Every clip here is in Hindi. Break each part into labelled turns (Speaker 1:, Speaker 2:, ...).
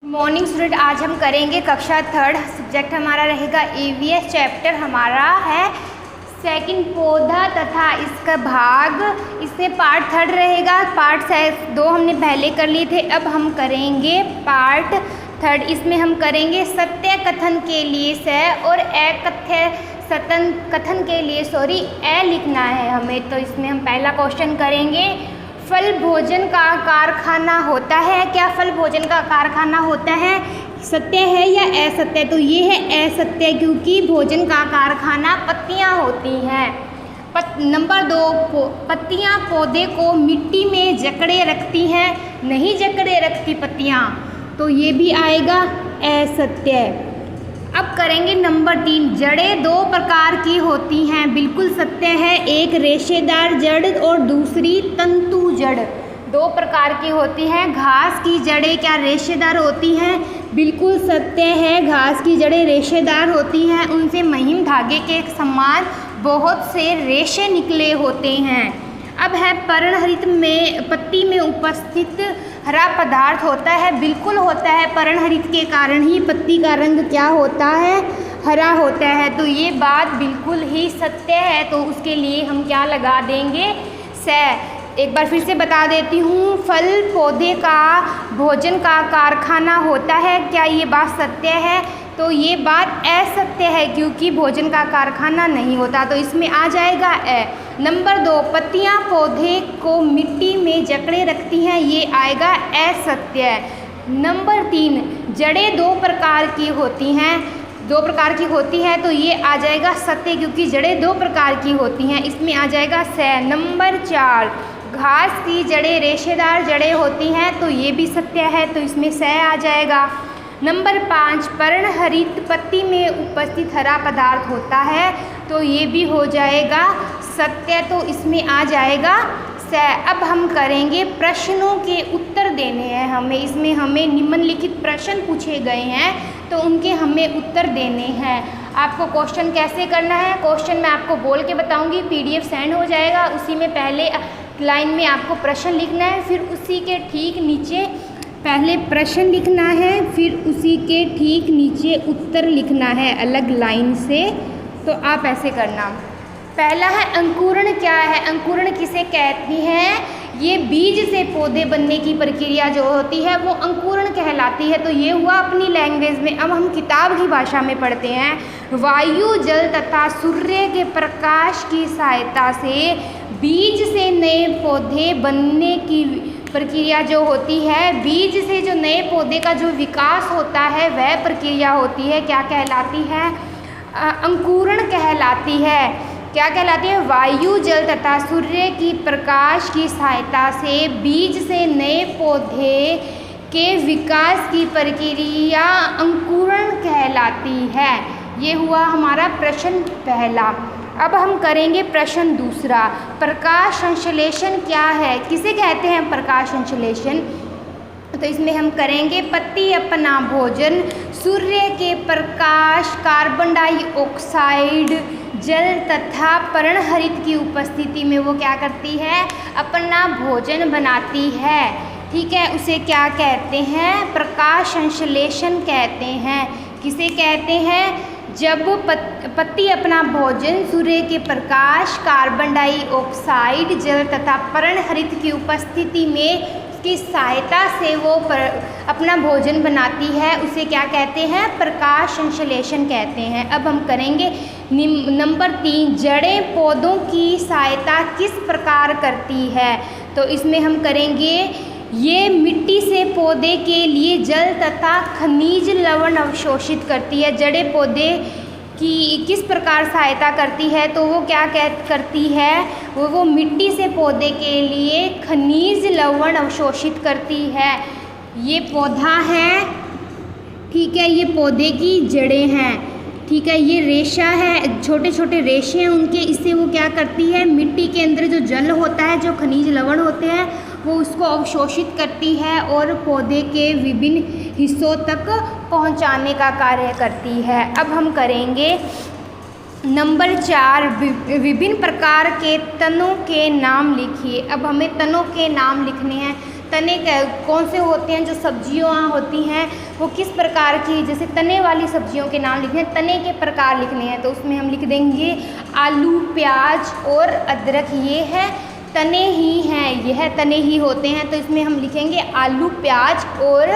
Speaker 1: मॉर्निंग स्टूडेंट, आज हम करेंगे कक्षा थर्ड। सब्जेक्ट हमारा रहेगा ईवीएस। चैप्टर हमारा है सेकंड पौधा तथा इसका भाग। इसमें पार्ट थर्ड रहेगा। पार्ट 2 हमने पहले कर लिए थे, अब हम करेंगे पार्ट थर्ड। इसमें हम करेंगे सत्य कथन के लिए से और अकथ्य सतन कथन के लिए ए लिखना है हमें। तो इसमें हम पहला क्वेश्चन करेंगे, फल भोजन का कारखाना होता है। क्या फल भोजन का कारखाना होता है? सत्य है या असत्य? तो ये है असत्य, क्योंकि भोजन का कारखाना पत्तियां होती हैं। नंबर 2, पत्तियां पौधे को मिट्टी में जकड़े रखती हैं। नहीं जकड़े रखती पत्तियां, तो ये भी आएगा असत्य। अब करेंगे नंबर 3, जड़ें 2 प्रकार की होती हैं। बिल्कुल सत्य है। एक रेशेदार जड़ और दूसरी तंतु जड़। 2 प्रकार की होती हैं। घास की जड़ें क्या रेशेदार होती हैं? बिल्कुल सत्य है, घास की जड़ें रेशेदार होती हैं। उनसे महीन धागे के समान बहुत से रेशे निकले होते हैं। अब है पर्णहरित में पत्ती में उपस्थित हरा पदार्थ होता है। बिल्कुल होता है, पर्णहरित के कारण ही पत्ती का रंग क्या होता है? हरा होता है। तो ये बात बिल्कुल ही सत्य है, तो उसके लिए हम क्या लगा देंगे? से। एक बार फिर से बता देती हूँ, फल पौधे का भोजन का कारखाना होता है। क्या ये बात सत्य है? तो ये बात असत्य है, क्योंकि भोजन का कारखाना नहीं होता। तो इसमें आ जाएगा ए। नंबर 2, पत्तियां पौधे को मिट्टी में जकड़े रखती हैं। ये आएगा असत्य। नंबर 3, जड़ें 2 प्रकार की होती हैं। 2 प्रकार की होती है, तो ये आ जाएगा सत्य, क्योंकि जड़ें 2 प्रकार की होती हैं। इसमें आ जाएगा से। नंबर 4, घास की जड़ें रेशेदार जड़ें होती हैं। तो ये भी सत्य है, तो इसमें से आ जाएगा। नंबर 5, पर्णहरित पत्ती में उपस्थित हरा पदार्थ होता है। तो ये भी हो जाएगा सत्य, तो इसमें आ जाएगा से। अब हम करेंगे प्रश्नों के उत्तर देने हैं हमें। इसमें हमें निम्नलिखित प्रश्न पूछे गए हैं, तो उनके हमें उत्तर देने हैं। आपको क्वेश्चन कैसे करना है? क्वेश्चन मैं आपको बोल के बताऊंगी, PDF सेंड हो जाएगा। उसी में पहले लाइन में आपको प्रश्न लिखना है, फिर उसी के ठीक नीचे पहले प्रश्न लिखना है, फिर उसी के ठीक नीचे उत्तर लिखना है अलग लाइन से। तो आप ऐसे करना। पहला है अंकुरण। क्या है अंकुरण? किसे कहती हैं? ये बीज से पौधे बनने की प्रक्रिया जो होती है वो अंकुरण कहलाती है। तो ये हुआ अपनी लैंग्वेज में। अब हम किताब की भाषा में पढ़ते हैं। वायु, जल तथा सूर्य के प्रकाश की सहायता से बीज से नए पौधे बनने की प्रक्रिया जो होती है, बीज से जो नए पौधे का जो विकास होता है वह प्रक्रिया होती है, क्या कहलाती है? अंकुरण कहलाती है। क्या कहलाती है? वायु, जल तथा सूर्य की प्रकाश की सहायता से बीज से नए पौधे के विकास की प्रक्रिया अंकुरण कहलाती है। ये हुआ हमारा प्रश्न पहला। अब हम करेंगे प्रश्न दूसरा। प्रकाश संश्लेषण क्या है? किसे कहते हैं प्रकाश संश्लेषण? तो इसमें हम करेंगे पत्ती अपना भोजन सूर्य के प्रकाश, कार्बन डाइऑक्साइड, जल तथा पर्णहरित की उपस्थिति में वो क्या करती है? अपना भोजन बनाती है। ठीक है, उसे क्या कहते हैं? प्रकाश संश्लेषण कहते हैं। किसे कहते हैं? जब पत्ती अपना भोजन सूर्य के प्रकाश, कार्बन डाइऑक्साइड, जल तथा पर्णहरित की उपस्थिति में की सहायता से वो अपना भोजन बनाती है, उसे क्या कहते हैं? प्रकाश संश्लेषण कहते हैं। अब हम करेंगे नंबर 3, जड़ें पौधों की सहायता किस प्रकार करती है? तो इसमें हम करेंगे ये मिट्टी से पौधे के लिए जल तथा खनिज लवण अवशोषित करती है। जड़ें पौधे की किस प्रकार सहायता करती है? तो वो क्या करती है? वो मिट्टी से पौधे के लिए खनिज लवण अवशोषित करती है। ये पौधा है, ठीक है, ये पौधे की जड़ें हैं, ठीक है, ये रेशा है, छोटे छोटे रेशे हैं उनके। इससे वो क्या करती है? मिट्टी के अंदर जो जल होता है, जो खनिज लवण होते हैं, वो उसको अवशोषित करती है और पौधे के विभिन्न हिस्सों तक पहुंचाने का कार्य करती है। अब हम करेंगे नंबर 4, विभिन्न प्रकार के तनों के नाम लिखिए। अब हमें तनों के नाम लिखने हैं। तने कौन से होते हैं, जो सब्जियाँ होती हैं वो किस प्रकार की, जैसे तने वाली सब्जियों के नाम लिखने हैं, तने के प्रकार लिखने हैं, तो उसमें हम लिख देंगे आलू, प्याज और अदरक। ये है तने ही हैं, यह तने ही होते हैं, तो इसमें हम लिखेंगे आलू, प्याज और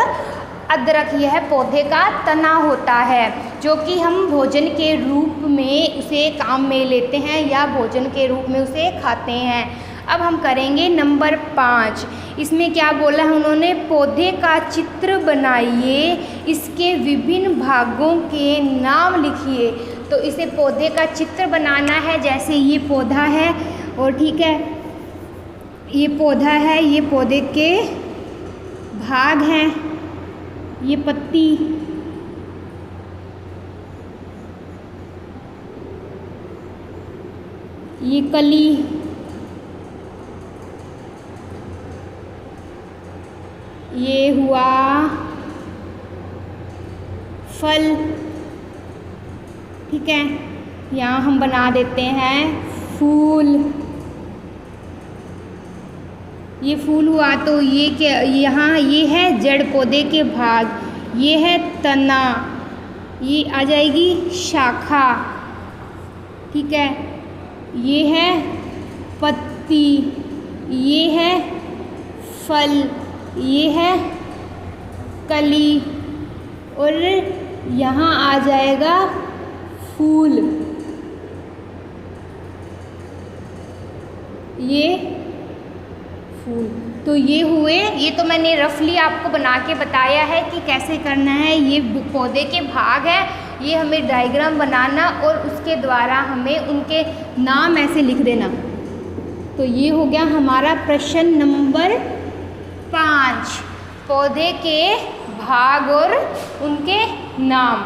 Speaker 1: अदरक। यह पौधे का तना होता है जो कि हम भोजन के रूप में उसे काम में लेते हैं या भोजन के रूप में उसे खाते हैं। अब हम करेंगे नंबर 5। इसमें क्या बोला है उन्होंने, पौधे का चित्र बनाइए, इसके विभिन्न भागों के नाम लिखिए। तो इसे पौधे का चित्र बनाना है, जैसे ये पौधा है और ठीक है ये पौधा है, ये पौधे के भाग हैं, ये पत्ती, ये कली, ये हुआ फल, ठीक है। यहाँ हम बना देते हैं फूल, ये फूल हुआ। तो ये क्या, यहाँ ये है जड़ पौधे के भाग, ये है तना, ये आ जाएगी शाखा, ठीक है। ये है पत्ती, ये है फल, ये है कली और यहाँ आ जाएगा फूल। ये फूल, तो ये हुए। ये तो मैंने रफली आपको बना के बताया है कि कैसे करना है। ये पौधे के भाग है, ये हमें डायग्राम बनाना और उसके द्वारा हमें उनके नाम ऐसे लिख देना। तो ये हो गया हमारा प्रश्न नंबर 5, पौधे के भाग और उनके नाम।